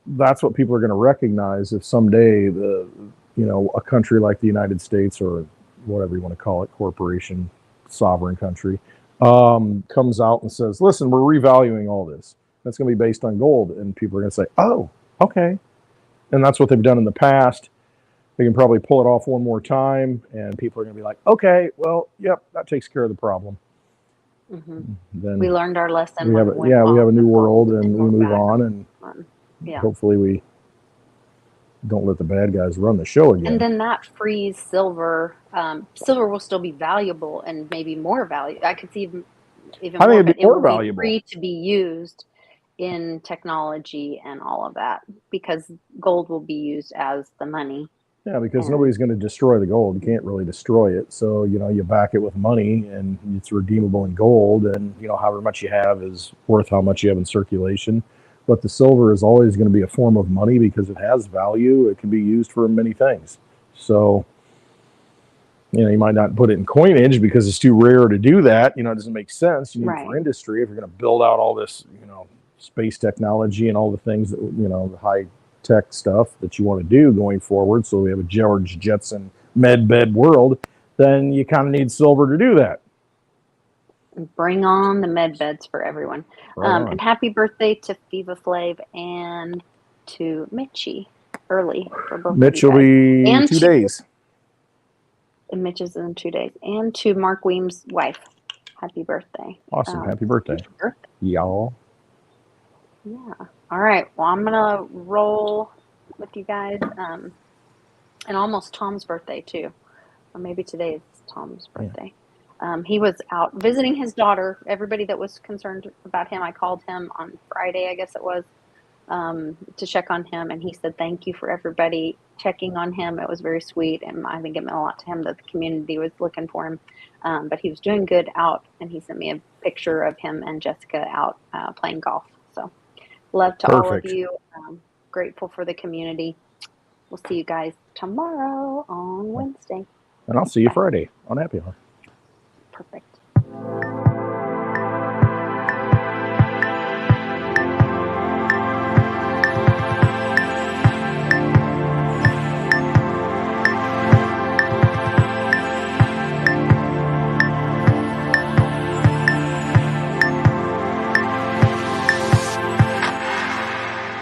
that's what people are going to recognize if someday a country like the United States, or whatever you want to call it, corporation, sovereign country, comes out and says, listen, we're revaluing all this. That's going to be based on gold. And people are going to say, oh, okay. And that's what they've done in the past. They can probably pull it off one more time, and people are going to be like, okay, well, yep, that takes care of the problem. Mm-hmm. Then we learned our lesson. We have a new world, and we move on, and hopefully we don't let the bad guys run the show again. And then that frees silver. Silver will still be valuable, and maybe more value. I could see even I more, think it'd be more be valuable. free to be used in technology and all of that, because gold will be used as the money. Yeah, because nobody's going to destroy the gold. You can't really destroy it. So, you back it with money, and it's redeemable in gold, and, however much you have is worth how much you have in circulation. But the silver is always going to be a form of money because it has value. It can be used for many things. So, you might not put it in coinage because it's too rare to do that. It doesn't make sense. You need it for industry. If you're going to build out all this, space technology and all the things that, the high tech stuff that you want to do going forward, so we have a George Jetson medbed world, then you kind of need silver to do that. Bring on the med beds for everyone. And happy birthday to Viva Flav and to Mitchie early for both Mitch of you guys. will be and 2 days. And Mitch is in 2 days. And to Mark Weems' wife. Happy birthday. Awesome. Happy birthday. Y'all. Yeah. All right. Well, I'm going to roll with you guys. And almost Tom's birthday, too. Or maybe today is Tom's birthday. Yeah. He was out visiting his daughter. Everybody that was concerned about him, I called him on Friday, I guess it was, to check on him. And he said, thank you for everybody checking on him. It was very sweet. And I think it meant a lot to him that the community was looking for him. But he was doing good out. And he sent me a picture of him and Jessica out playing golf. So love to all of you. Grateful for the community. We'll see you guys tomorrow on Wednesday. And I'll see you Friday on Happy Hour. Perfect.